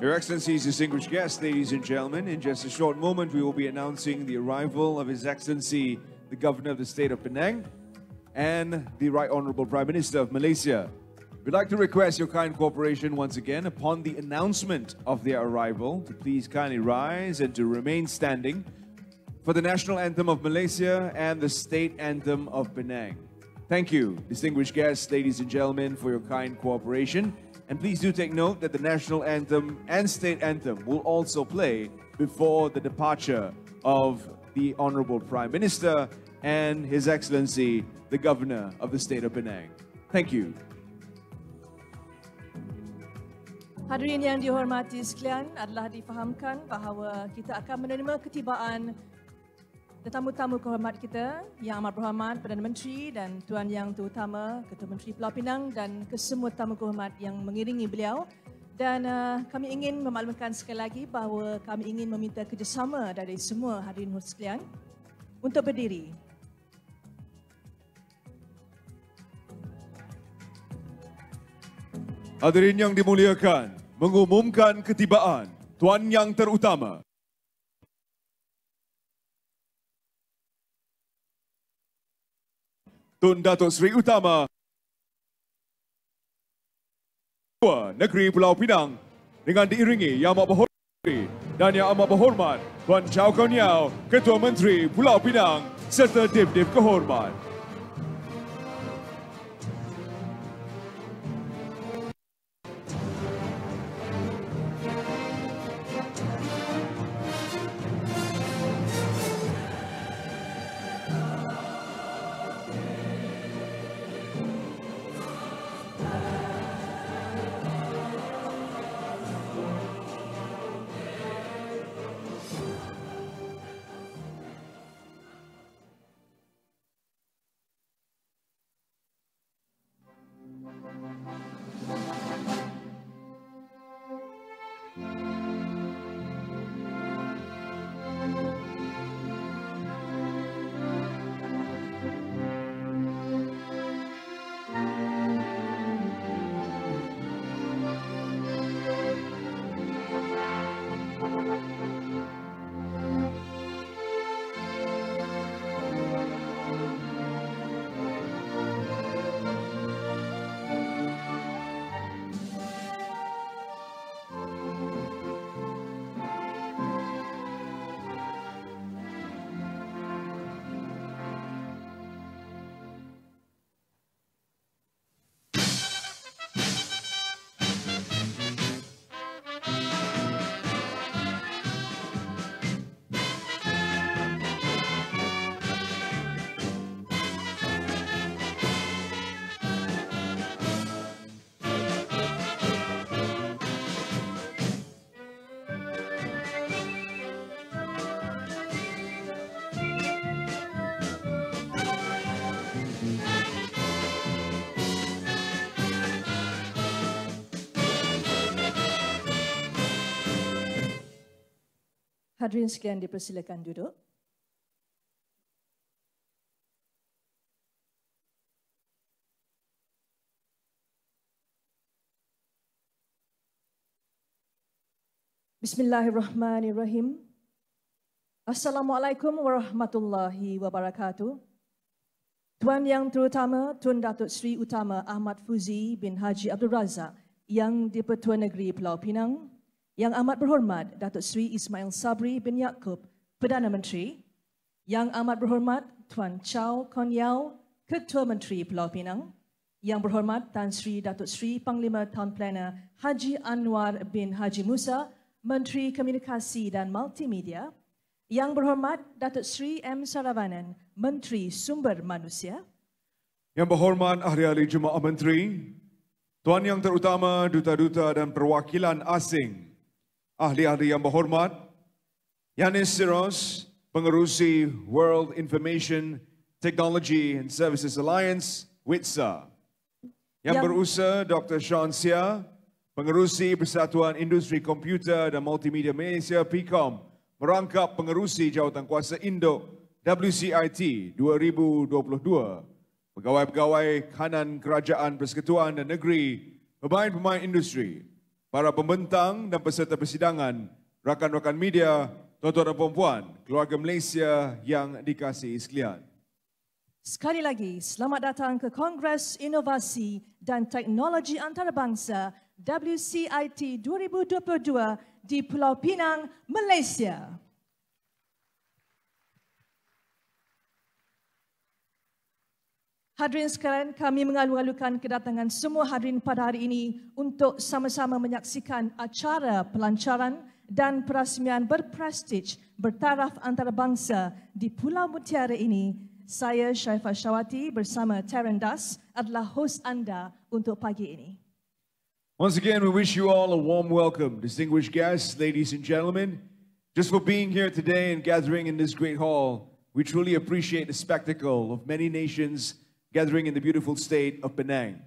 Your Excellencies, distinguished guests, ladies and gentlemen, in just a short moment we will be announcing the arrival of His Excellency, the Governor of the State of Pinang, and the Right Honourable Prime Minister of Malaysia. We'd like to request your kind cooperation once again upon the announcement of their arrival to please kindly rise and to remain standing for the national anthem of Malaysia and the state anthem of Pinang. Thank you, distinguished guests, ladies and gentlemen, for your kind cooperation. And please do take note that the national anthem and state anthem will also play before the departure of the Honorable Prime Minister and His Excellency, the Governor of the state of Pinang. Thank you. Hadirin yang dihormati sekalian, adalah difahamkan bahawa kita akan menerima ketibaan tetamu-tamu kehormat kita yang amat berhormat Perdana Menteri dan Tuan Yang Terutama, Ketua Menteri Pulau Pinang dan kesemua tamu kehormat yang mengiringi beliau. Dan kami ingin memaklumkan sekali lagi bahawa kami ingin meminta kerjasama dari semua hadirin sekalian untuk berdiri. Hadirin yang dimuliakan, mengumumkan ketibaan Tuan Yang Terutama. Tun Datuk Seri Utama, Tuan Negeri Pulau Pinang dengan diiringi Yang Amat Berhormat dan Yang Amat Berhormat Tuan Chow Kon Yau, Ketua Menteri Pulau Pinang serta Dip-Dip Kehormat. Hadirin sekalian dipersilakan duduk. Bismillahirrahmanirrahim. Assalamualaikum warahmatullahi wabarakatuh. Tuan Yang Terutama Tun Datuk Seri Utama Ahmad Fuzi bin Haji Abdul Razak yang di-Pertua Negeri Pulau Pinang, Yang Amat Berhormat Datuk Seri Ismail Sabri bin Yaakob, Perdana Menteri, Yang Amat Berhormat Tuan Chow Kon Yau, Ketua Menteri Pulau Pinang, Yang Berhormat Tan Sri Datuk Seri Panglima Town Planner Haji Anwar bin Haji Musa, Menteri Komunikasi dan Multimedia, Yang Berhormat Datuk Seri M. Saravanan, Menteri Sumber Manusia, Yang Berhormat Ahli-Ahli Jemaah Menteri, Tuan Yang Terutama, Duta-Duta dan Perwakilan Asing, Ahli-ahli yang berhormat, Yanis Siros, Pengerusi World Information Technology and Services Alliance, WITSA. Yang berusaha Dr. Sean Sia, Pengerusi Persatuan Industri Komputer dan Multimedia Malaysia, PCOM, merangkap Pengerusi Jawatankuasa Induk, WCIT 2022. Pegawai-pegawai kanan Kerajaan Persekutuan dan Negeri, pemain-pemain industri, para pembentang dan peserta persidangan, rakan-rakan media, tuan-tuan dan puan-puan, keluarga Malaysia yang dikasihi sekalian. Sekali lagi, selamat datang ke Kongres Inovasi dan Teknologi Antarabangsa WCIT 2022 di Pulau Pinang, Malaysia. Hadirin sekalian, kami mengalu-alukan kedatangan semua hadirin pada hari ini untuk sama-sama menyaksikan acara pelancaran dan perasmian berprestij bertaraf antarabangsa di Pulau Mutiara ini. Saya Syaifah Syawati bersama Terendas adalah hos anda untuk pagi ini. Once again, we wish you all a warm welcome, distinguished guests, ladies and gentlemen. Just for being here today and gathering in this great hall, we truly appreciate the spectacle of many nations gathering in the beautiful state of Pinang.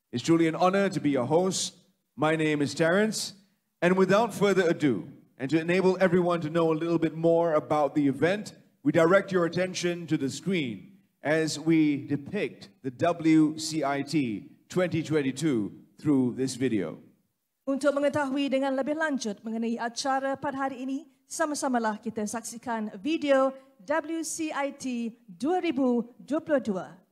It's truly an honor to be your host. My name is Terence, and without further ado, and to enable everyone to know a little bit more about the event, we direct your attention to the screen as we depict the WCIT 2022 through this video. Untuk mengetahui dengan lebih lanjut mengenai acara pada hari ini, sama-samalah kita saksikan video WCIT 2022.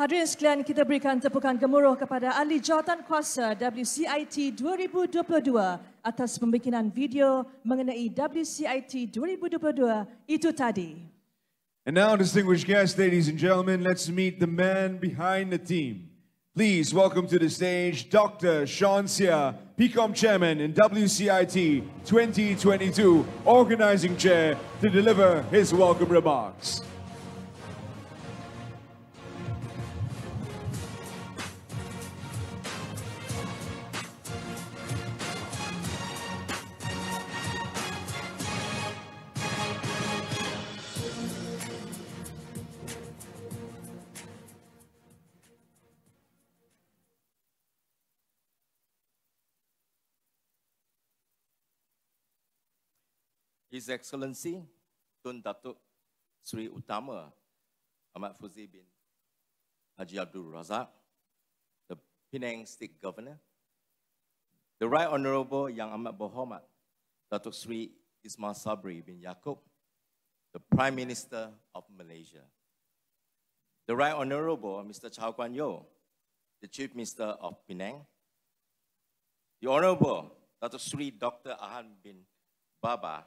Hadirin sekalian, kita berikan tepukan gemuruh kepada Ahli Jawatan Kuasa WCIT 2022 atas pembikinan video mengenai WCIT 2022 itu tadi. And now, distinguished guests, ladies and gentlemen, let's meet the man behind the team. Please welcome to the stage Dr. Sean Sia, PCOM Chairman in WCIT 2022, Organizing Chair, to deliver his welcome remarks. His Excellency Tuan Datuk Seri Utama Ahmad Fuzi bin Haji Abdul Razak, the Pinang State Governor, the Right Honorable Yang Amat Berhormat Datuk Seri Ismail Sabri bin Yaakob, the Prime Minister of Malaysia, the Right Honorable Mr. Chow Guan Yeow, the Chief Minister of Pinang, the Honorable Datuk Seri Dr. Ahmad bin Baba,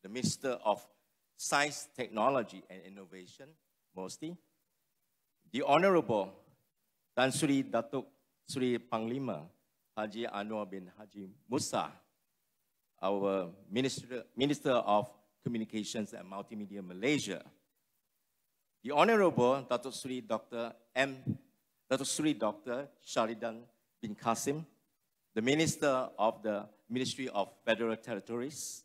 the Minister of Science, Technology and Innovation, mostly, the Honorable Tan Sri Datuk Sri Panglima Haji Anwar bin Haji Musa, our Minister of Communications and Multimedia Malaysia, the Honorable Datuk Sri Dr. Sharidan bin Qasim, the Minister of the Ministry of Federal Territories,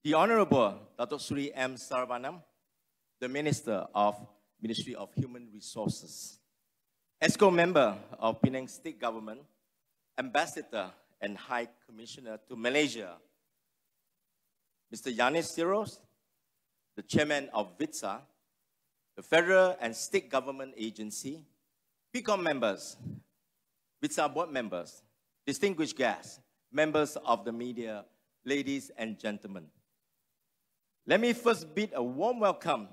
the Honorable Datuk Sri M. Sarvanam, the Minister of Ministry of Human Resources, ESCO member of Penang State Government, Ambassador and High Commissioner to Malaysia, Mr. Yanis Siros, the Chairman of WITSA, the Federal and State Government Agency, PCOM members, WITSA board members, distinguished guests, members of the media, ladies and gentlemen. Let me first bid a warm welcome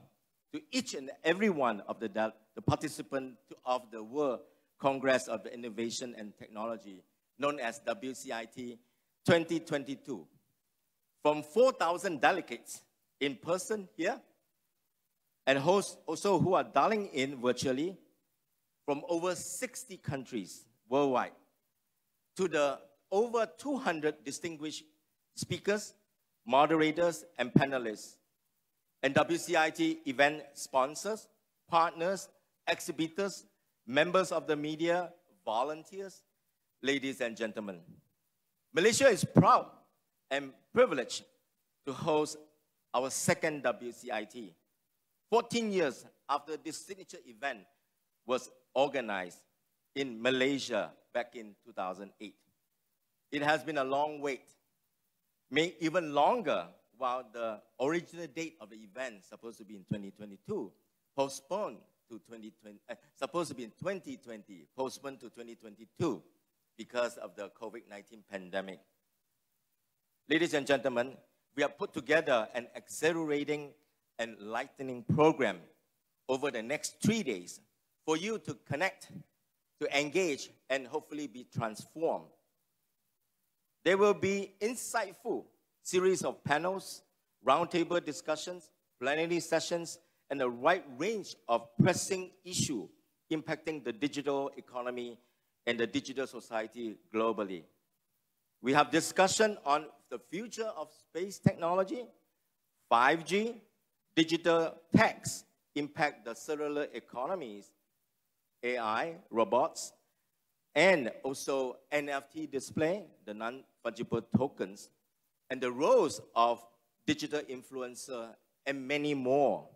to each and every one of the participants of the World Congress of Innovation and Technology, known as WCIT 2022. From 4,000 delegates in person here, and hosts also who are dialing in virtually from over 60 countries worldwide, to the over 200 distinguished speakers, moderators, and panelists, and WCIT event sponsors, partners, exhibitors, members of the media, volunteers, ladies and gentlemen. Malaysia is proud and privileged to host our second WCIT, 14 years after this signature event was organized in Malaysia back in 2008. It has been a long wait, may even longer, while the original date of the event, supposed to be in 2022, postponed to 2020, supposed to be in 2020, postponed to 2022 because of the COVID-19 pandemic. Ladies and gentlemen, we have put together an exhilarating and enlightening program over the next 3 days for you to connect, to engage, and hopefully be transformed. There will be insightful series of panels, roundtable discussions, plenary sessions, and a wide range of pressing issues impacting the digital economy and the digital society globally. We have discussion on the future of space technology, 5G, digital techs impact the cellular economies, AI, robots, and also NFT display, the non-fungible tokens, and the roles of digital influencer, and many more.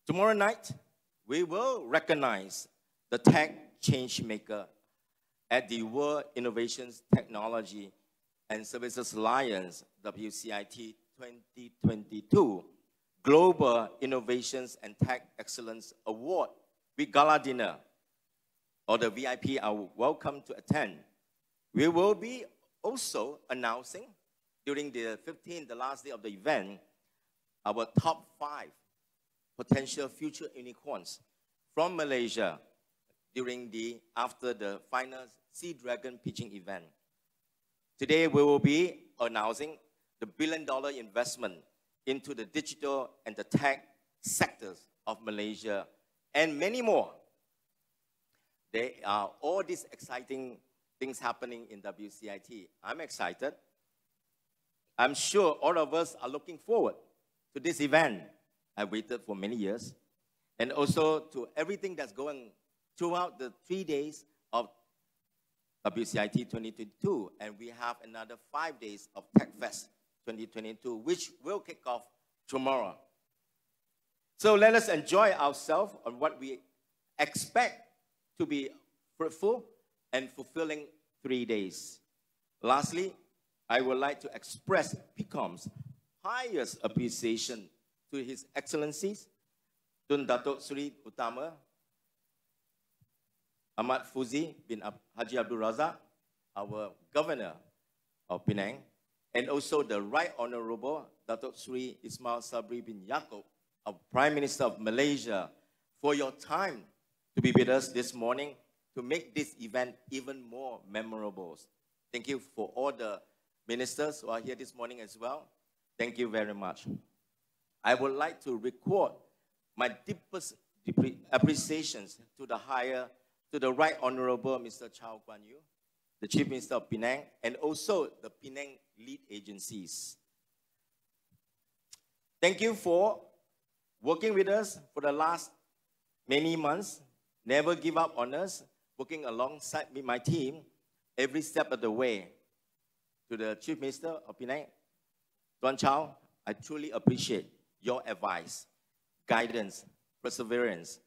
Tomorrow night, we will recognize the tech change maker at the World Innovations Technology and Services Alliance, WCIT 2022, Global Innovations and Tech Excellence Award with Gala Dinner. Or the VIP are welcome to attend. We will be also announcing during the 15th, the last day of the event, our top 5 potential future unicorns from Malaysia after the final Sea Dragon pitching event. Today, we will be announcing the billion-dollar investment into the digital and the tech sectors of Malaysia and many more. There are all these exciting things happening in WCIT. I'm excited. I'm sure all of us are looking forward to this event. I waited for many years. And also to everything that's going throughout the 3 days of WCIT 2022. And we have another 5 days of Tech Fest 2022, which will kick off tomorrow. So let us enjoy ourselves on what we expect to be fruitful and fulfilling 3 days. Lastly, I would like to express PICOM's highest appreciation to His Excellencies, Tuan Dato Seri Utama, Ahmad Fuzi bin Haji Abdul Razak, our Governor of Pinang, and also the Right Honorable Dato Seri Ismail Sabri bin Yaakob, our Prime Minister of Malaysia, for your time to be with us this morning to make this event even more memorable. Thank you for all the ministers who are here this morning as well. Thank you very much. I would like to record my deepest appreciations to the Right Honorable Mr. Chow Guan Yu, the Chief Minister of Pinang, and also the Pinang lead agencies. Thank you for working with us for the last many months. Never give up on us, working alongside with my team every step of the way. To the Chief Minister of Pinang, Tuan Chow, I truly appreciate your advice, guidance, perseverance,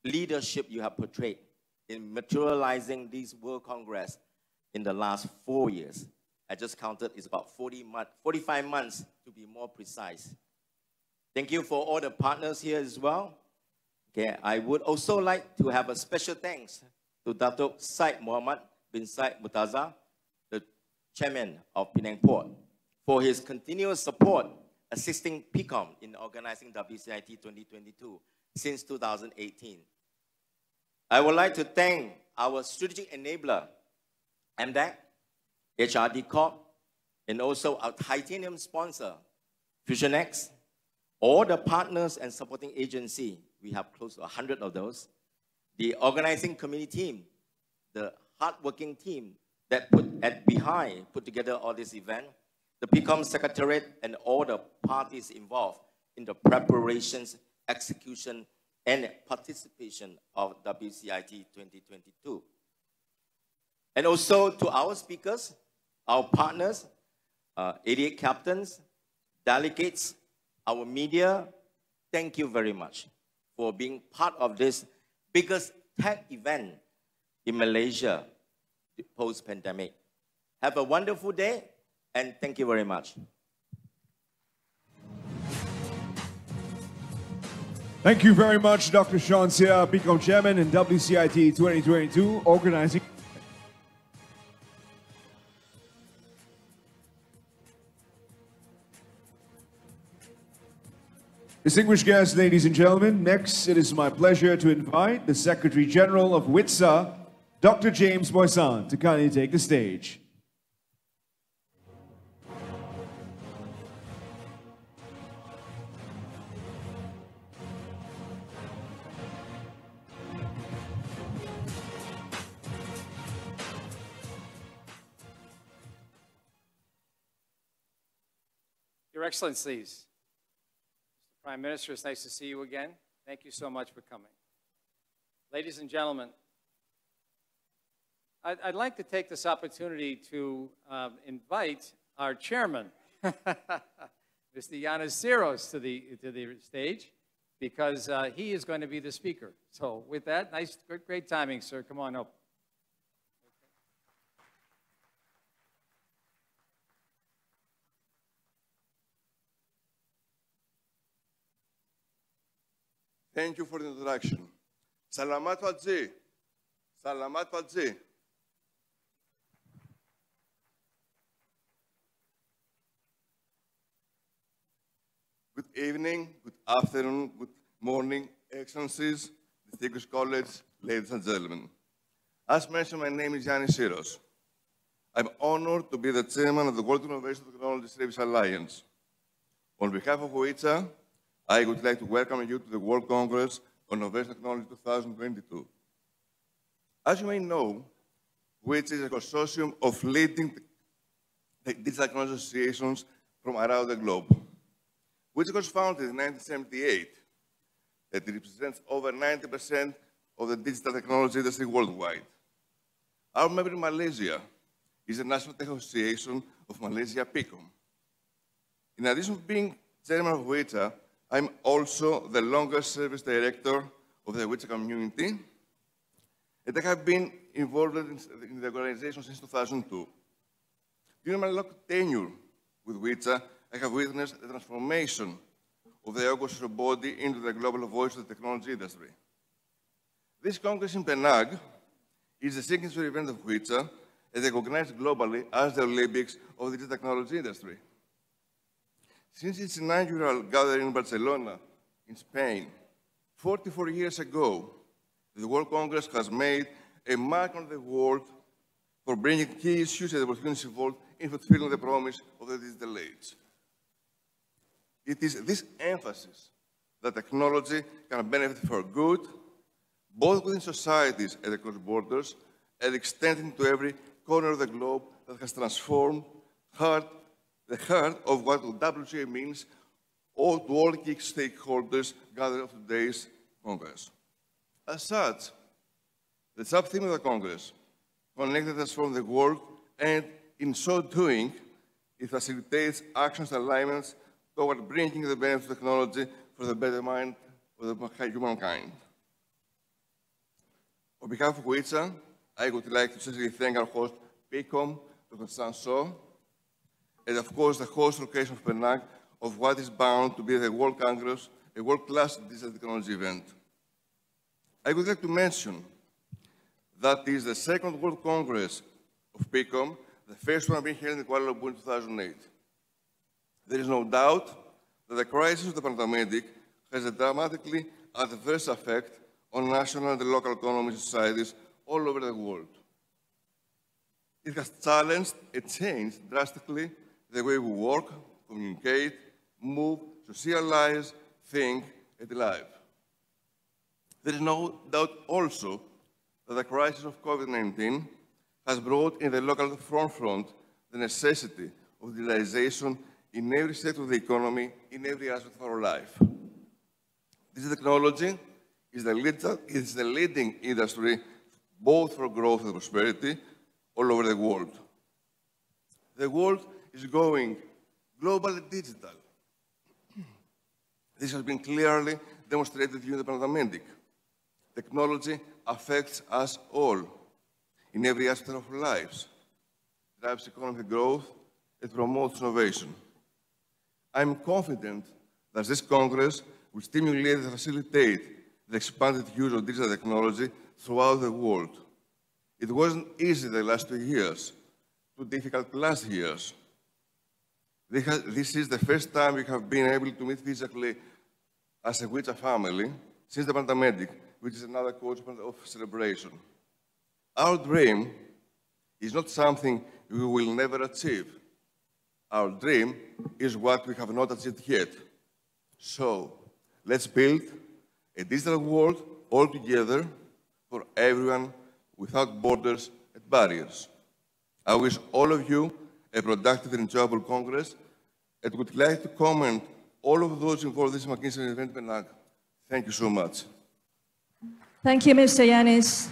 leadership you have portrayed in materializing this World Congress in the last 4 years. I just counted, it's about 45 months to be more precise. Thank you for all the partners here as well. Okay, I would also like to have a special thanks to Datuk Syed Muhammad bin Syed Murtaza, the Chairman of Pinang Port, for his continuous support assisting PICOM in organizing WCIT 2022 since 2018. I would like to thank our strategic enabler, MDAC, HRD Corp, and also our titanium sponsor, FusionX, all the partners and supporting agency. We have close to 100 of those. The organizing committee team, the hardworking team that put together all this event, the PICOM Secretariat, and all the parties involved in the preparations, execution, and participation of WCIT 2022. And also to our speakers, our partners, 88 captains, delegates, our media, thank you very much for being part of this biggest tech event in Malaysia post-pandemic. Have a wonderful day, and thank you very much. Thank you very much, Dr. Sean Sia, PICOM Chairman and WCIT 2022 organizing. Distinguished guests, ladies and gentlemen, next it is my pleasure to invite the Secretary General of WITSA, Dr. James Boysan, to kindly take the stage. Your Excellencies, Mr. Prime Minister, it's nice to see you again. Thank you so much for coming. Ladies and gentlemen, I'd like to take this opportunity to invite our chairman, Mr. Yanis Siros, to the stage, because he is going to be the speaker. So with that, nice, great timing, sir. Come on up. Thank you for the introduction. Salamat Fadzi. Salamat Fadzi. Good evening, good afternoon, good morning, Excellencies, distinguished colleagues, ladies and gentlemen. As mentioned, my name is Yannis Siros. I'm honored to be the chairman of the World Innovation Technology Service Alliance. On behalf of WITSA, I would like to welcome you to the World Congress on Innovation Technology 2022. As you may know, WITSA is a consortium of leading digital technology associations from around the globe. WITSA was founded in 1978. It represents over 90% of the digital technology industry worldwide. Our member in Malaysia is the National Tech Association of Malaysia, PICOM. In addition to being chairman of WITSA, I'm also the longest service director of the WITSA community, and I have been involved in the organization since 2002. During my long tenure with WITSA, I have witnessed the transformation of the August body into the global voice of the technology industry. This Congress in Penang is the signature event of WITSA and recognized globally as the Olympics of the digital technology industry. Since its inaugural gathering in Barcelona, in Spain, 44 years ago, the World Congress has made a mark on the world for bringing key issues and opportunities involved in fulfilling the promise of the digital age. It is this emphasis that technology can benefit for good, both within societies and across borders, and extending to every corner of the globe that has transformed the heart of what WCA means to all key stakeholders gathered at today's Congress. As such, the sub-theme of the Congress connected us from the world, and in so doing, it facilitates actions and alignments toward bringing the benefits of technology for the betterment of humankind. On behalf of WITSA, I would like to sincerely thank our host, PICOM, Dr. Sanso, and of course the host location of Penang of what is bound to be the World Congress, a world-class digital technology event. I would like to mention that is the second World Congress of PICOM, the first one being held in Kuala Lumpur in 2008. There is no doubt that the crisis of the pandemic has a dramatically adverse effect on national and local economies and societies all over the world. It has challenged and changed drastically the way we work, communicate, move, socialize, think, and live. There is no doubt also that the crisis of COVID-19 has brought in the local forefront the necessity of digitalization in every sector of the economy, in every aspect of our life. This technology is the leading industry both for growth and prosperity all over the world. The world is going globally digital. This has been clearly demonstrated during the pandemic. Technology affects us all in every aspect of our lives, drives economic growth, and promotes innovation. I'm confident that this Congress will stimulate and facilitate the expanded use of digital technology throughout the world. It wasn't easy the last 2 years, 2 difficult last years. This is the first time we have been able to meet physically as a WITSA family since the pandemic, which is another cause of celebration. Our dream is not something we will never achieve. Our dream is what we have not achieved yet. So, let's build a digital world all together for everyone without borders and barriers. I wish all of you a productive and enjoyable Congress and would like to commend all of those involved in this magnificent event in Penang. Thank you so much. Thank you, Mr. Yannis.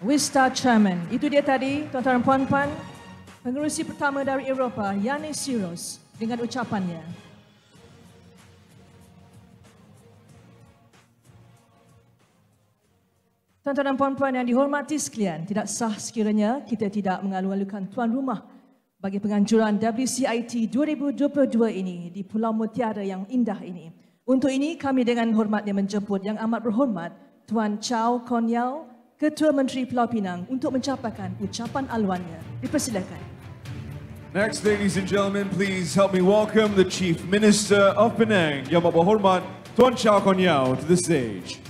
WISTA Chairman. Itu dia tadi, tuan-tuan dan puan-puan, pengerusi pertama dari Eropah, Yannis Siros, dengan ucapannya. Tuan-tuan dan puan-puan yang dihormati sekalian, tidak sah sekiranya kita tidak mengalu-alukan tuan rumah bagi penganjuran WCIT 2022 ini di Pulau Mutiara yang indah ini. Untuk ini, kami dengan hormatnya menjemput yang amat berhormat Tuan Chow Kon Yeow, Ketua Menteri Pulau Pinang, untuk mencapai ucapan aluannya. Dipersilakan. Next, ladies and gentlemen, please help me welcome the Chief Minister of Penang, Yang Berhormat Tuan Chow Kon Yeow, to the stage.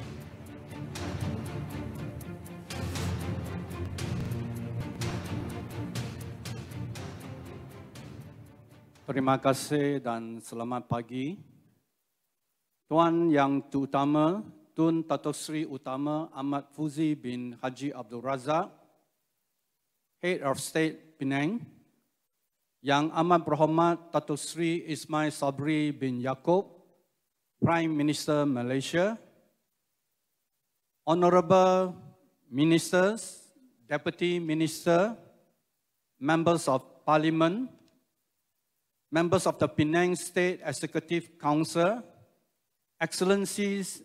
Terima kasih dan selamat pagi. Tuan Yang Terutama, Tun Datuk Seri Utama Ahmad Fuzi bin Haji Abdul Razak, Head of State Pinang, Yang Amat Berhormat Datuk Seri Ismail Sabri bin Yaakob, Prime Minister Malaysia, Honorable Ministers, Deputy Minister, Members of Parliament, members of the Pinang State Executive Council, Excellencies,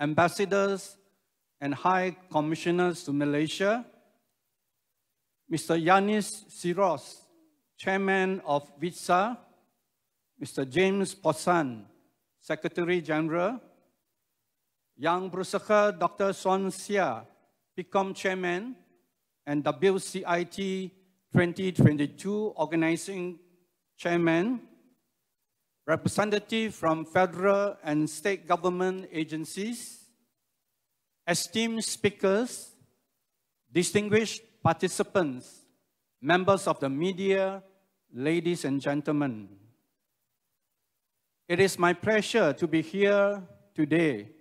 Ambassadors, and High Commissioners to Malaysia, Mr. Yanis Siros, Chairman of WITSA, Mr. James Posan, Secretary General, Yang Berusaha Dr. Suan Sia, PICOM Chairman, and WCIT 2022 Organizing Chairman, representatives from federal and state government agencies, esteemed speakers, distinguished participants, members of the media, ladies and gentlemen. It is my pleasure to be here today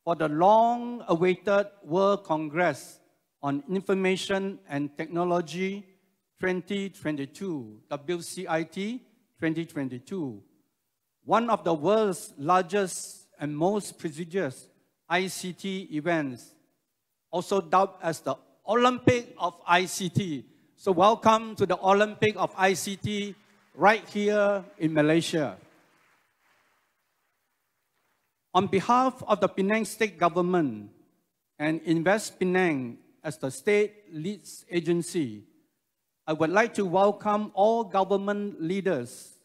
for the long-awaited World Congress on Information and Technology 2022, WCIT 2022, one of the world's largest and most prestigious ICT events, also dubbed as the Olympic of ICT. So welcome to the Olympic of ICT right here in Malaysia. On behalf of the Penang State Government and Invest Penang as the state leads agency, I would like to welcome all government leaders,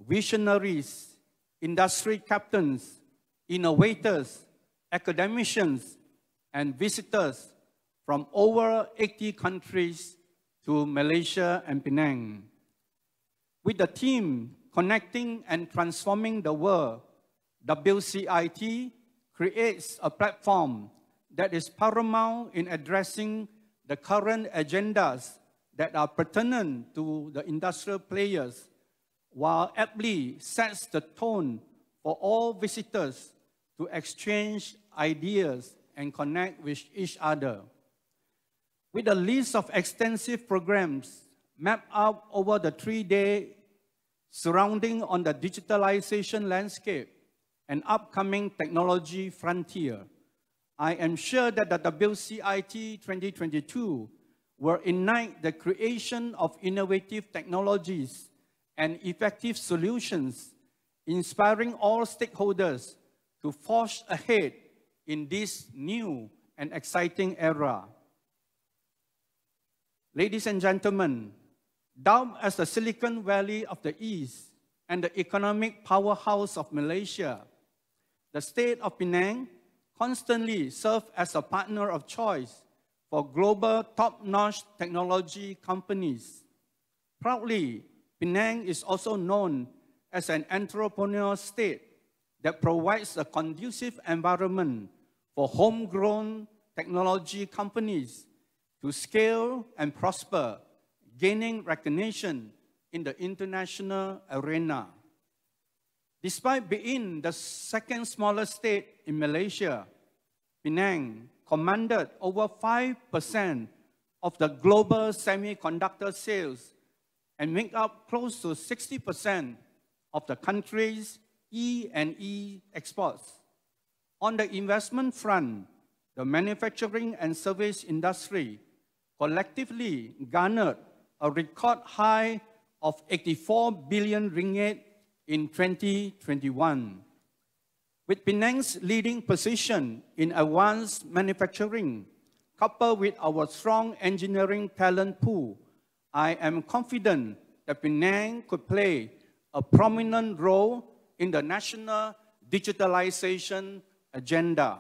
visionaries, industry captains, innovators, academicians, and visitors from over 80 countries to Malaysia and Penang. With the theme Connecting and Transforming the World, WCIT creates a platform that is paramount in addressing the current agendas that are pertinent to the industrial players, while aptly sets the tone for all visitors to exchange ideas and connect with each other. With a list of extensive programs mapped out over the 3-day surrounding on the digitalization landscape and upcoming technology frontier, I am sure that the WCIT 2022 will ignite the creation of innovative technologies and effective solutions, inspiring all stakeholders to forge ahead in this new and exciting era. Ladies and gentlemen, dubbed as the Silicon Valley of the East and the economic powerhouse of Malaysia, the state of Penang constantly serves as a partner of choice for global top-notch technology companies. Proudly, Penang is also known as an entrepreneurial state that provides a conducive environment for homegrown technology companies to scale and prosper, gaining recognition in the international arena. Despite being the second smallest state in Malaysia, Penang commanded over 5% of the global semiconductor sales and make up close to 60% of the country's E&E exports. On the investment front, the manufacturing and service industry collectively garnered a record high of 84 billion ringgit in 2021. With Penang's leading position in advanced manufacturing, coupled with our strong engineering talent pool, I am confident that Penang could play a prominent role in the national digitalization agenda.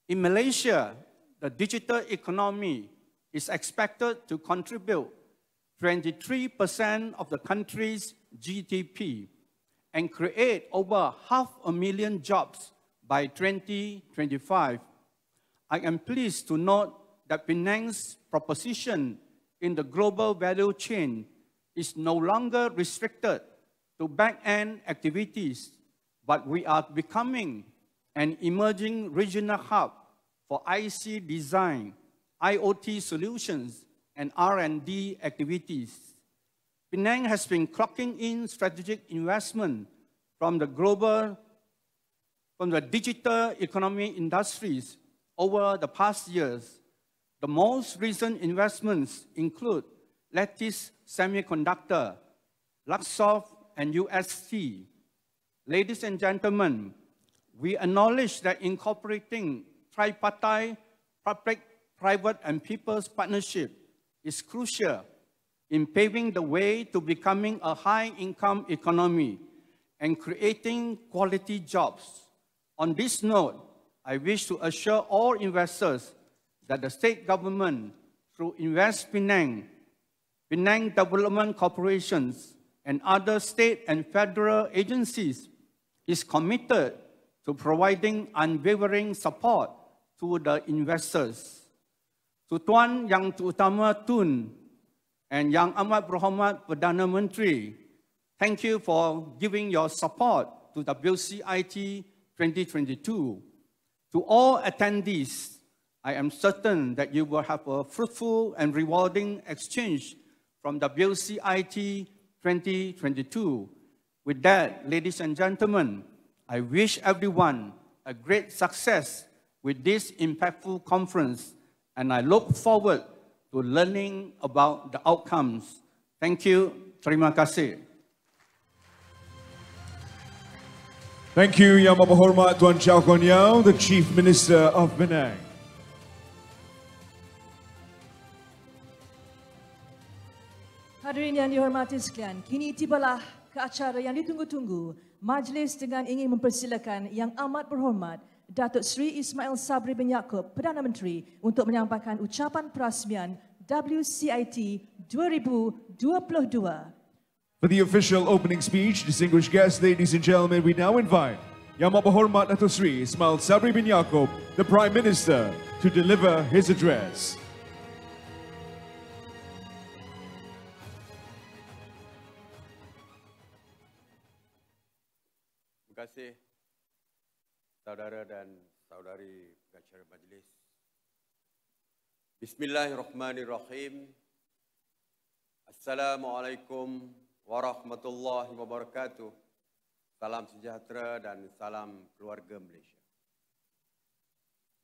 In Malaysia, the digital economy is expected to contribute 23% of the country's GDP and create over 500,000 jobs by 2025. I am pleased to note that Penang's proposition in the global value chain is no longer restricted to back-end activities, but we are becoming an emerging regional hub for IC design, IoT solutions, and R&D activities. Penang has been clocking in strategic investment from the digital economy industries over the past years. The most recent investments include Lattice Semiconductor, Luxsoft, and UST. Ladies and gentlemen, we acknowledge that incorporating tripartite, public, private, and people's partnership is crucial in paving the way to becoming a high-income economy and creating quality jobs. On this note, I wish to assure all investors that the state government, through Invest Penang, Penang Development Corporations, and other state and federal agencies, is committed to providing unwavering support to the investors. To Tuan Yang Terutama Tun and Yang Amat Berhormat Perdana Menteri, thank you for giving your support to WCIT 2022. To all attendees, I am certain that you will have a fruitful and rewarding exchange from WCIT 2022. With that, ladies and gentlemen, I wish everyone a great success with this impactful conference, and I look forward to learning about the outcomes. Thank you. Terima kasih. Thank you, Yang Berhormat Tuan Chow Kon Yeow, the Chief Minister of Penang. Hadirin yang dihormati sekalian, kini tibalah ke acara yang ditunggu-tunggu. Majlis dengan ingin mempersilakan Yang Amat Berhormat Datuk Seri Ismail Sabri bin Yaakob, Perdana Menteri, untuk menyampaikan ucapan perasmian WCIT 2022. For the official opening speech, distinguished guests, ladies and gentlemen, we now invite Yang Amat Berhormat Datuk Seri Ismail Sabri bin Yaakob, the Prime Minister, to deliver his address. Terima kasih saudara dan saudari pengacara majlis. Bismillahirrahmanirrahim. Assalamualaikum warahmatullahi wabarakatuh. Salam sejahtera dan salam keluarga Malaysia.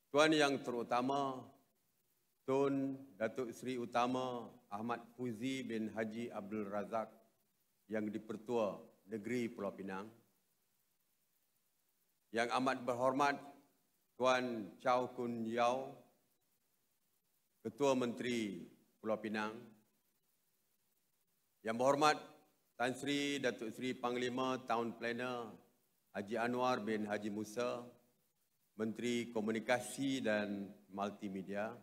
Tuan yang terutama, Tun Datuk Seri Utama Ahmad Fuzi bin Haji Abdul Razak yang dipertua Negeri Pulau Pinang, Yang Amat Berhormat Tuan Chow Kon Yeow, Ketua Menteri Pulau Pinang, Yang Berhormat Tan Sri Datuk Seri Panglima Town Planner Haji Anwar bin Haji Musa, Menteri Komunikasi dan Multimedia,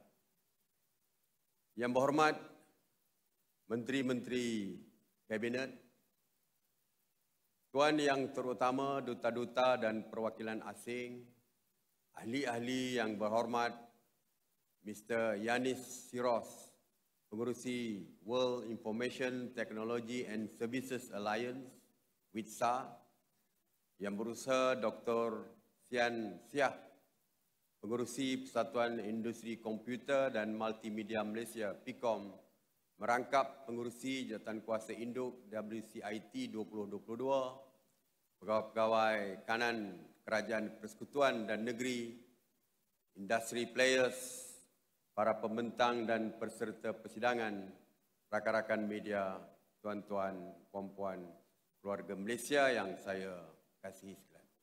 Yang Berhormat Menteri-Menteri Kabinet, Tuan yang terutama duta-duta dan perwakilan asing, ahli-ahli yang berhormat, Mr. Yanis Siros, Pengerusi World Information Technology and Services Alliance, WITSA, Yang Berusaha Dr. Sian Siah, Pengerusi Persatuan Industri Komputer dan Multimedia Malaysia, PIKOM, merangkap pengerusi Jawatankuasa Induk WCIT 2022, pegawai-pegawai kanan Kerajaan Persekutuan dan Negeri, industri players, para pembentang dan peserta persidangan, rakan-rakan media, tuan-tuan, puan-puan, keluarga Malaysia yang saya kasihi sekalian.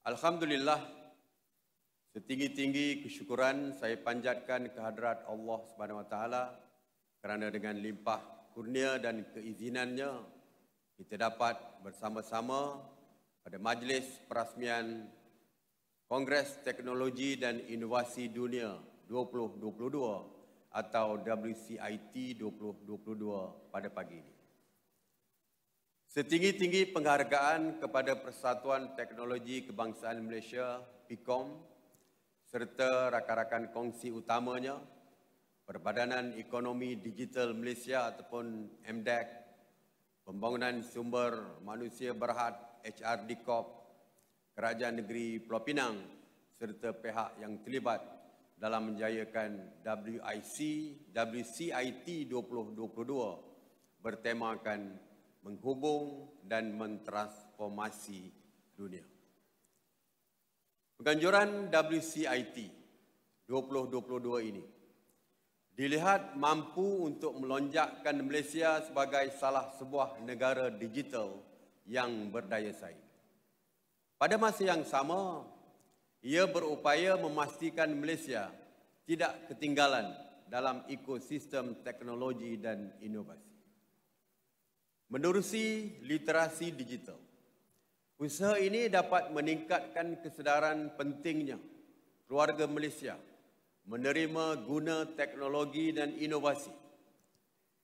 Alhamdulillah, setinggi-tinggi kesyukuran saya panjatkan kehadrat Allah SWT kerana dengan limpah kurnia dan keizinannya kita dapat bersama-sama pada Majlis Perasmian Kongres Teknologi dan Inovasi Dunia 2022 atau WCIT 2022 pada pagi ini. Setinggi-tinggi penghargaan kepada Persatuan Teknologi Kebangsaan Malaysia, PIKOM, serta rakan-rakan kongsi utamanya, Perbadanan Ekonomi Digital Malaysia ataupun MDEC, Pembangunan Sumber Manusia Berhad HRD Corp, Kerajaan Negeri Pulau Pinang serta pihak yang terlibat dalam menjayakan WCIT 2022 bertemakan menghubung dan mentransformasi dunia. Penganjuran WCIT 2022 ini dilihat mampu untuk melonjakkan Malaysia sebagai salah sebuah negara digital yang berdaya saing. Pada masa yang sama, ia berupaya memastikan Malaysia tidak ketinggalan dalam ekosistem teknologi dan inovasi. Menerusi literasi digital, usaha ini dapat meningkatkan kesedaran pentingnya keluarga Malaysia menerima guna teknologi dan inovasi.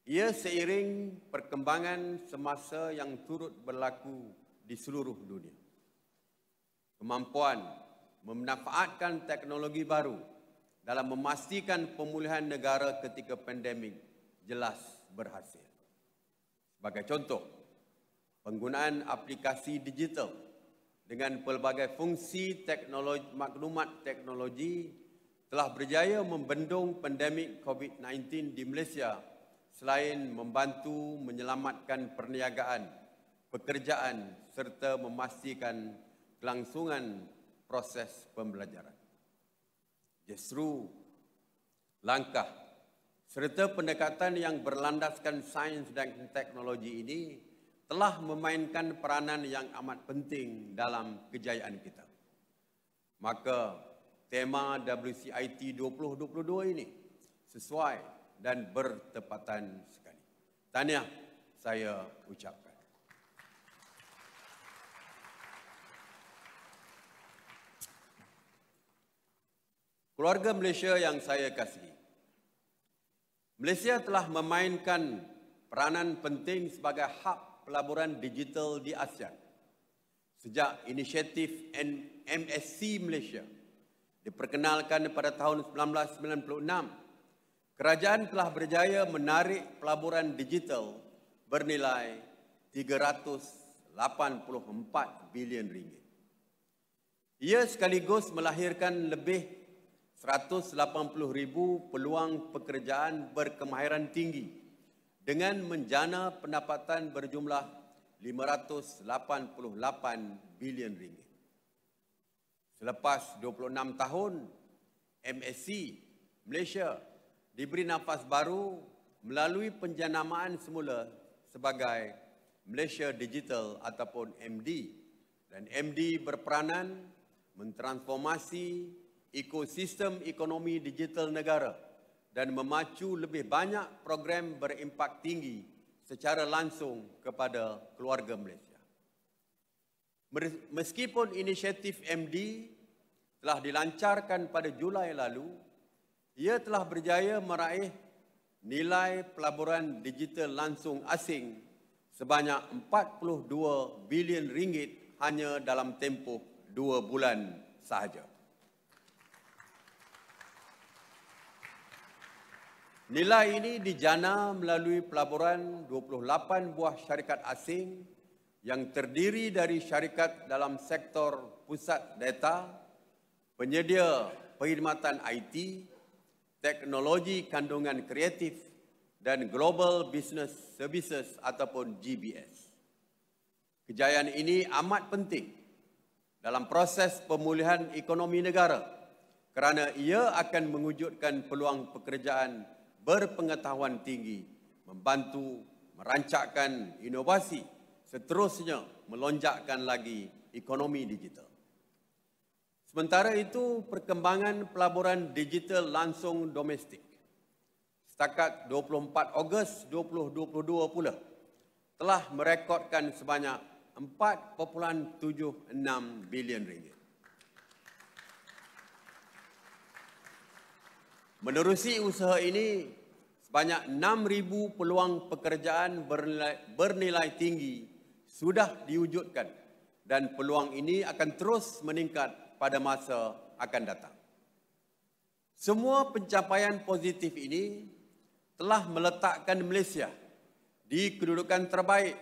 Ia seiring perkembangan semasa yang turut berlaku di seluruh dunia. Kemampuan memanfaatkan teknologi baru dalam memastikan pemulihan negara ketika pandemik jelas berhasil. Sebagai contoh, penggunaan aplikasi digital dengan pelbagai fungsi teknologi, maklumat teknologi telah berjaya membendung pandemik COVID-19 di Malaysia selain membantu menyelamatkan perniagaan, pekerjaan serta memastikan kelangsungan proses pembelajaran. Justru langkah serta pendekatan yang berlandaskan sains dan teknologi ini telah memainkan peranan yang amat penting dalam kejayaan kita. Maka tema WCIT 2022 ini sesuai dan bertepatan sekali. Tahniah saya ucapkan. Keluarga Malaysia yang saya kasihi, Malaysia telah memainkan peranan penting sebagai hub pelaburan digital di ASEAN. Sejak inisiatif MSC Malaysia diperkenalkan pada tahun 1996, kerajaan telah berjaya menarik pelaburan digital bernilai 384 bilion ringgit. Ia sekaligus melahirkan lebih 180,000 peluang pekerjaan berkemahiran tinggi dengan menjana pendapatan berjumlah 588 bilion ringgit. Selepas 26 tahun, MSC Malaysia diberi nafas baru melalui penjanamaan semula sebagai Malaysia Digital ataupun MD, dan MD berperanan mentransformasi ekosistem ekonomi digital negara dan memacu lebih banyak program berimpak tinggi secara langsung kepada keluarga Malaysia. Meskipun inisiatif MD telah dilancarkan pada Julai lalu, ia telah berjaya meraih nilai pelaburan digital langsung asing sebanyak 42 bilion ringgit hanya dalam tempoh 2 bulan sahaja. Nilai ini dijana melalui pelaburan 28 buah syarikat asing yang terdiri dari syarikat dalam sektor pusat data, penyedia perkhidmatan IT, teknologi kandungan kreatif, dan Global Business Services ataupun GBS. Kejayaan ini amat penting dalam proses pemulihan ekonomi negara kerana ia akan mewujudkan peluang pekerjaan berpengetahuan tinggi, membantu merancangkan inovasi, seterusnya melonjakkan lagi ekonomi digital. Sementara itu, perkembangan pelaburan digital langsung domestik setakat 24 Ogos 2022 pula telah merekodkan sebanyak 4.76 bilion ringgit. Menerusi usaha ini, sebanyak 6,000 peluang pekerjaan bernilai tinggi sudah diwujudkan dan peluang ini akan terus meningkat pada masa akan datang. Semua pencapaian positif ini telah meletakkan Malaysia di kedudukan terbaik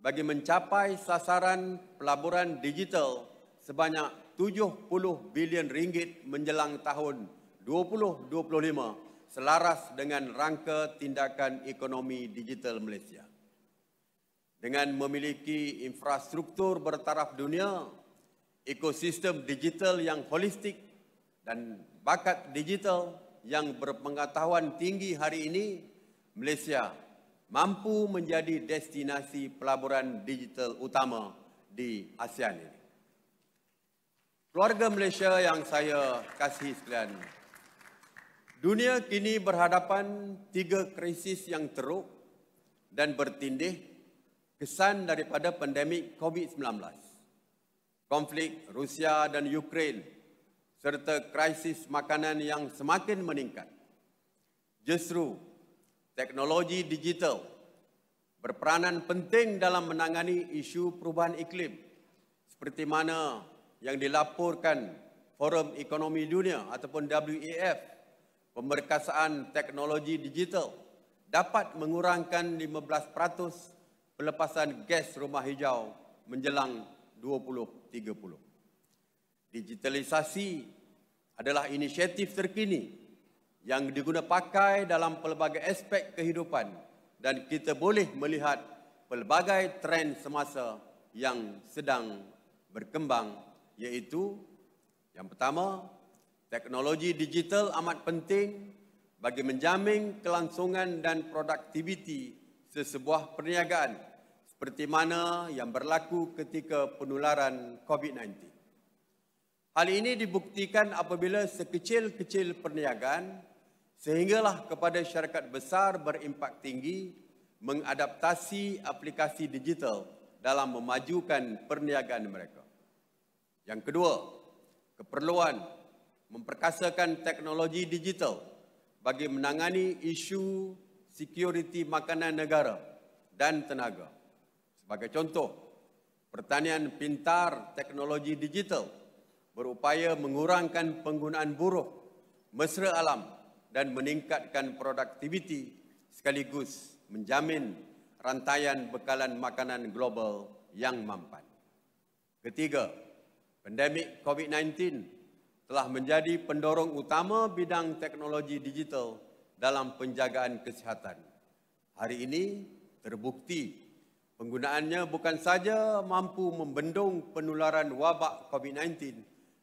bagi mencapai sasaran pelaburan digital sebanyak 70 bilion ringgit menjelang tahun 2025 selaras dengan rangka tindakan ekonomi digital Malaysia. Dengan memiliki infrastruktur bertaraf dunia, ekosistem digital yang holistik dan bakat digital yang berpengetahuan tinggi hari ini, Malaysia mampu menjadi destinasi pelaburan digital utama di ASEAN ini. Keluarga Malaysia yang saya kasihi sekalian, dunia kini berhadapan 3 krisis yang teruk dan bertindih kesan daripada pandemik COVID-19, konflik Rusia dan Ukraine, serta krisis makanan yang semakin meningkat. Justru, teknologi digital berperanan penting dalam menangani isu perubahan iklim, seperti mana yang dilaporkan Forum Ekonomi Dunia ataupun WEF, pemerkasaan teknologi digital dapat mengurangkan 15% pelepasan gas rumah hijau menjelang 2030. Digitalisasi adalah inisiatif terkini yang diguna pakai dalam pelbagai aspek kehidupan dan kita boleh melihat pelbagai trend semasa yang sedang berkembang, iaitu yang pertama, teknologi digital amat penting bagi menjamin kelangsungan dan produktiviti sesebuah perniagaan seperti mana yang berlaku ketika penularan COVID-19. Hal ini dibuktikan apabila sekecil-kecil perniagaan sehinggalah kepada syarikat besar berimpak tinggi mengadaptasi aplikasi digital dalam memajukan perniagaan mereka. Yang kedua, keperluan memperkasakan teknologi digital bagi menangani isu security makanan negara dan tenaga. Sebagai contoh, pertanian pintar teknologi digital berupaya mengurangkan penggunaan buruh, mesra alam dan meningkatkan produktiviti sekaligus menjamin rantaian bekalan makanan global yang mampan. Ketiga, pandemik COVID-19 telah menjadi pendorong utama bidang teknologi digital dalam penjagaan kesihatan. Hari ini terbukti penggunaannya bukan saja mampu membendung penularan wabak COVID-19,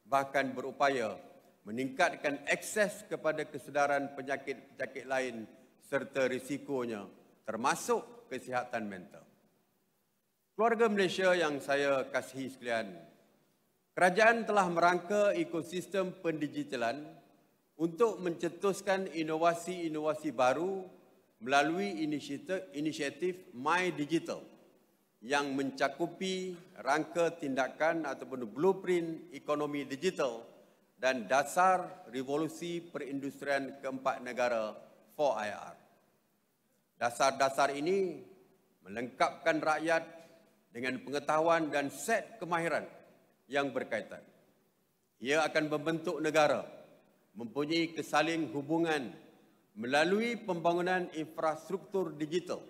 bahkan berupaya meningkatkan akses kepada kesedaran penyakit-penyakit lain serta risikonya termasuk kesihatan mental. Keluarga Malaysia yang saya kasihi sekalian, kerajaan telah merangka ekosistem pendigitalan untuk mencetuskan inovasi-inovasi baru melalui inisiatif My Digital yang mencakupi rangka tindakan ataupun blueprint ekonomi digital dan dasar revolusi perindustrian keempat negara 4IR. Dasar-dasar ini melengkapkan rakyat dengan pengetahuan dan set kemahiran yang berkaitan. Ia akan membentuk negara mempunyai kesaling hubungan melalui pembangunan infrastruktur digital,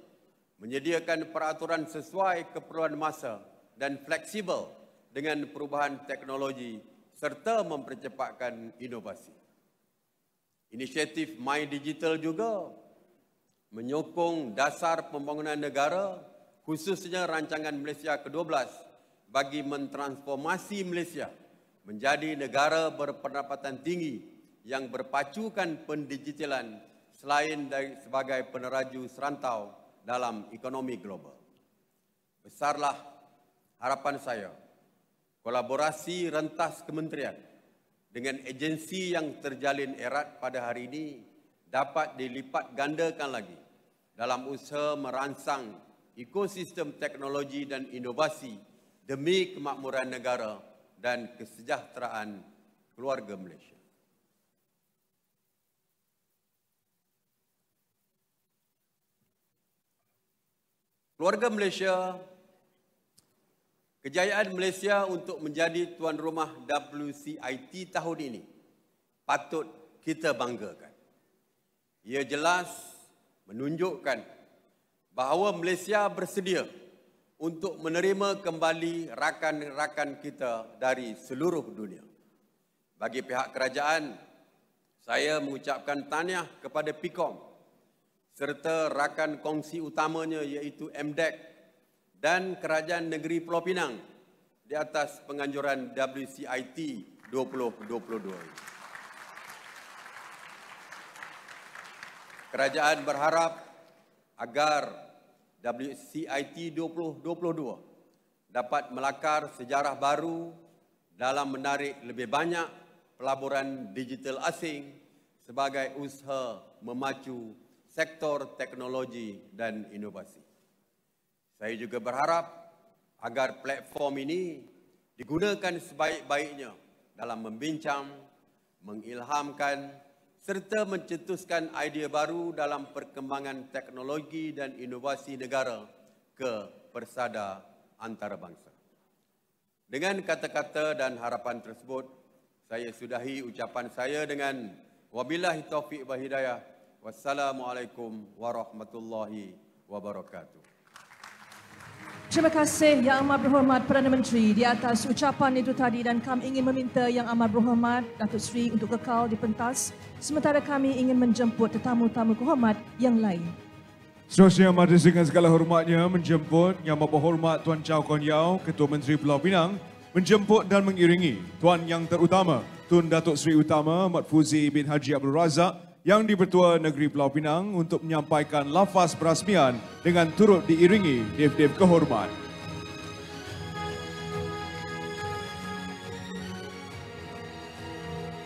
menyediakan peraturan sesuai keperluan masa dan fleksibel dengan perubahan teknologi serta mempercepatkan inovasi. Inisiatif My Digital juga menyokong dasar pembangunan negara, khususnya rancangan Malaysia ke-12 bagi mentransformasi Malaysia menjadi negara berpendapatan tinggi yang berpacukan pendigitalan selain sebagai peneraju serantau dalam ekonomi global. Besarlah harapan saya, kolaborasi rentas kementerian dengan agensi yang terjalin erat pada hari ini dapat dilipat gandakan lagi dalam usaha merangsang ekosistem teknologi dan inovasi demi kemakmuran negara dan kesejahteraan keluarga Malaysia. Keluarga Malaysia, kejayaan Malaysia untuk menjadi tuan rumah WCIT tahun ini patut kita banggakan. Ia jelas menunjukkan bahawa Malaysia bersedia untuk menerima kembali rakan-rakan kita dari seluruh dunia. Bagi pihak kerajaan, saya mengucapkan tahniah kepada PIKOM serta rakan kongsi utamanya iaitu MDEC dan Kerajaan Negeri Pulau Pinang di atas penganjuran WCIT 2022. Kerajaan berharap agar WCIT 2022 dapat melakar sejarah baru dalam menarik lebih banyak pelaburan digital asing sebagai usaha memacu sektor teknologi dan inovasi. Saya juga berharap agar platform ini digunakan sebaik-baiknya dalam membincang, mengilhamkan serta mencetuskan idea baru dalam perkembangan teknologi dan inovasi negara ke persada antarabangsa. Dengan kata-kata dan harapan tersebut, saya sudahi ucapan saya dengan wabillahi taufiq wal hidayah. Wassalamualaikum warahmatullahi wabarakatuh. Terima kasih Yang Amat Berhormat Perdana Menteri di atas ucapan itu tadi, dan kami ingin meminta Yang Amat Berhormat Datuk Seri untuk kekal di pentas sementara kami ingin menjemput tetamu-tamu kehormat yang lain. Seterusnya Majlis dengan segala hormatnya menjemput Yang Amat Berhormat Tuan Chow Kon Yau, Ketua Menteri Pulau Pinang, menjemput dan mengiringi Tuan Yang Terutama Tun Datuk Seri Utama Ahmad Fuzi bin Haji Abdul Razak yang di-Pertua Negeri Pulau Pinang untuk menyampaikan lafaz perasmian dengan turut diiringi dev-dev kehormat.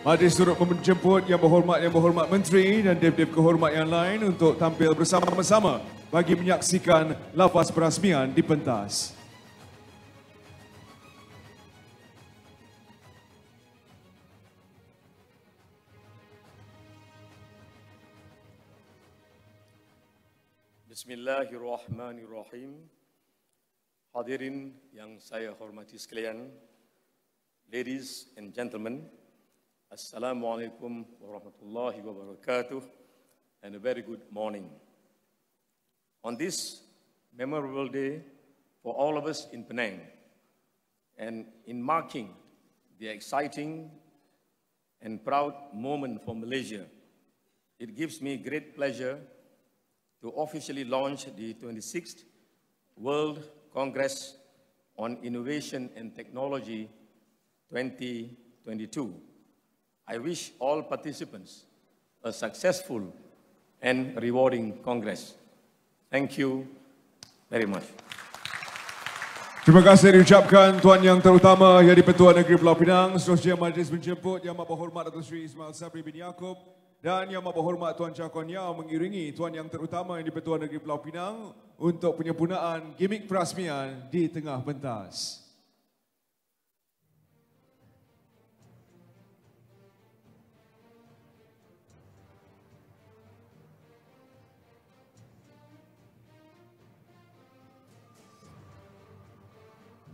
Majlis turut menjemput Yang Berhormat Menteri dan dev-dev kehormat yang lain untuk tampil bersama-sama bagi menyaksikan lafaz perasmian di pentas. Bismillahirrahmanirrahim. Hadirin yang saya hormati sekalian, ladies and gentlemen, Assalamualaikum warahmatullahi wabarakatuh, and a very good morning. On this memorable day for all of us in Penang, and in marking the exciting and proud moment for Malaysia, it gives me great pleasure to officially launch the 26th World Congress on Innovation and Technology 2022. I wish all participants a successful and rewarding Congress. Thank you very much. Terima kasih diucapkan Tuan Yang Terutama yang di-Pertua Negeri Pulau Pinang. Seterusnya majlis menjemput Yang Amat Berhormat Dato Seri Ismail Sabri bin Yaakob dan Yang Amat Berhormat Tuan Chow Kon Yau mengiringi Tuan Yang Terutama yang di-Pertua Negeri Pulau Pinang untuk penyempurnaan gimik perasmian di tengah pentas.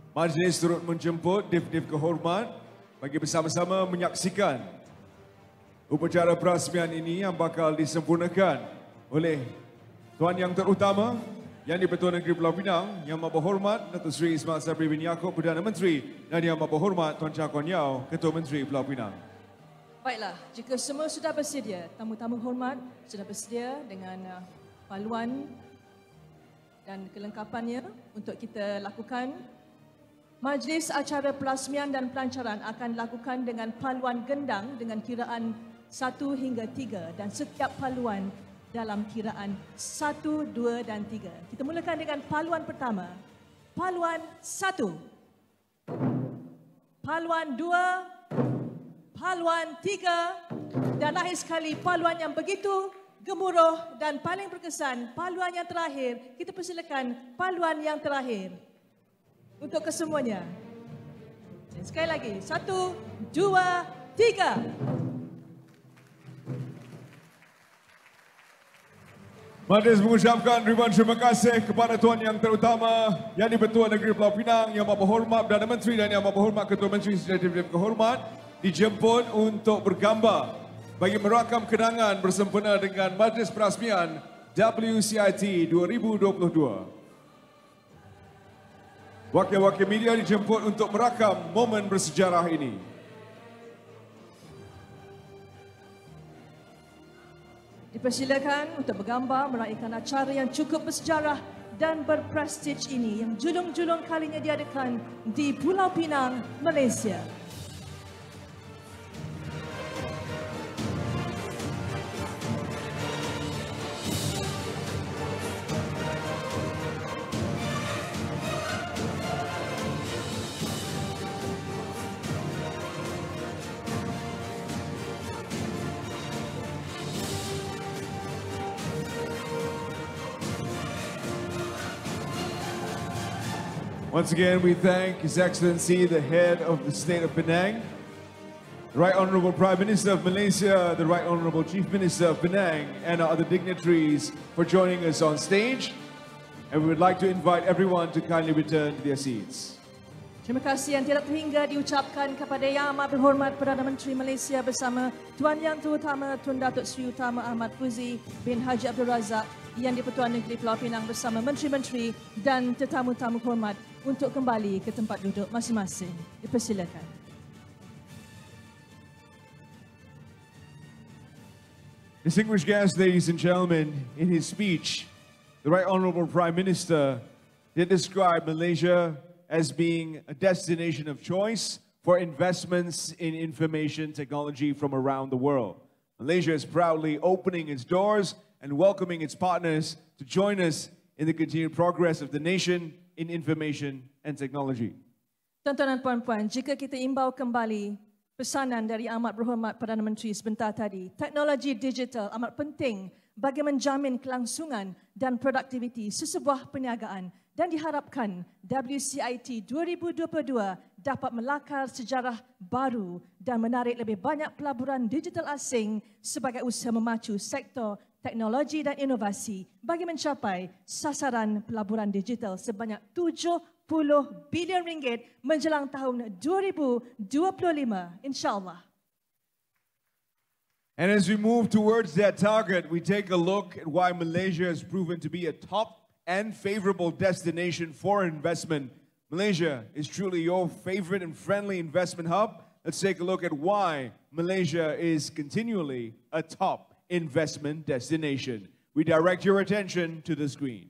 Majlis turut menjemput dev-dev kehormat bagi bersama-sama menyaksikan upacara perasmian ini yang bakal disempurnakan oleh Tuan Yang Terutama yang di-Pertua Negeri Pulau Pinang, Yang Amat Berhormat Datuk Seri Ismail Sabri bin Yaakob, Perdana Menteri, dan Yang Amat Berhormat Tuan Chow Kon Yau, Ketua Menteri Pulau Pinang. Baiklah, jika semua sudah bersedia, tamu-tamu hormat sudah bersedia dengan paluan dan kelengkapannya untuk kita lakukan, majlis acara perasmian dan pelancaran akan dilakukan dengan paluan gendang dengan kiraan 1 hingga 3 dan setiap paluan dalam kiraan 1, 2 dan 3. Kita mulakan dengan paluan pertama. Paluan 1. Paluan 2. Paluan 3. Dan akhir sekali paluan yang begitu gemuruh dan paling berkesan, paluan yang terakhir. Kita persilakan paluan yang terakhir untuk kesemuanya. Dan sekali lagi, 1, 2, 3. Majlis mengucapkan ribuan terima kasih kepada Tuan Yang Terutama yang di-Pertua Negeri Pulau Pinang, Yang Amat Berhormat Perdana Menteri dan Yang Amat Berhormat Ketua Menteri Sekretaris Kehormat dijemput untuk bergambar bagi merakam kenangan bersempena dengan Majlis Perasmian WCIT 2022. Wakil-wakil media dijemput untuk merakam momen bersejarah ini. Dipersilakan untuk bergambar meraihkan acara yang cukup bersejarah dan berprestij ini yang julung-julung kalinya diadakan di Pulau Pinang, Malaysia. Once again, we thank His Excellency, the head of the state of Penang, the Right Honourable Prime Minister of Malaysia, the Right Honourable Chief Minister of Penang, and our other dignitaries for joining us on stage. And we would like to invite everyone to kindly return to their seats. Terima kasih yang tidak terhingga diucapkan kepada Yang Amat Berhormat Perdana Menteri Malaysia bersama Tuan Yang Terutama Tun Datuk Seri Utama Ahmad Fuzi bin Haji Abdul Razak, Yang di-Pertuan Negeri Pulau Pinang bersama menteri-menteri dan tetamu-tamu hormat untuk kembali ke tempat duduk masing-masing. Dipersilakan. Distinguished guests, ladies and gentlemen, in his speech, the Right Honourable Prime Minister did describe Malaysia as being a destination of choice for investments in information technology from around the world. Malaysia is proudly opening its doors and welcoming its partners to join us in the continued progress of the nation in information and technology. Tuan-tuan dan puan-puan, jika kita imbau kembali pesanan dari Amat Berhormat Perdana Menteri sebentar tadi, teknologi digital amat penting bagi menjamin kelangsungan dan produktiviti sesebuah perniagaan dan diharapkan WCIT 2022 dapat melakar sejarah baru dan menarik lebih banyak pelaburan digital asing sebagai usaha memacu sektor teknologi dan inovasi bagi mencapai sasaran pelaburan digital sebanyak 70 bilion ringgit menjelang tahun 2025, insyaAllah. And as we move towards that target, we take a look at why Malaysia has proven to be a top and favorable destination for investment. Malaysia is truly your favorite and friendly investment hub. Let's take a look at why Malaysia is continually a top investment destination. We direct your attention to the screen.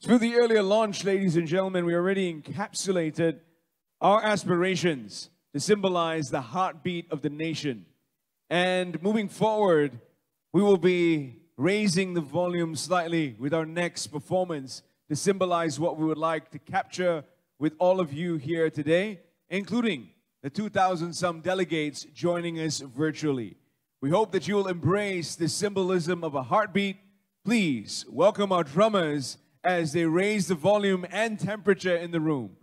Through the earlier launch, ladies and gentlemen, we already encapsulated our aspirations to symbolize the heartbeat of the nation. And moving forward, we will be raising the volume slightly with our next performance to symbolize what we would like to capture with all of you here today, including the 2,000-some delegates joining us virtually. We hope that you will embrace the symbolism of a heartbeat. Please welcome our drummers as they raise the volume and temperature in the room.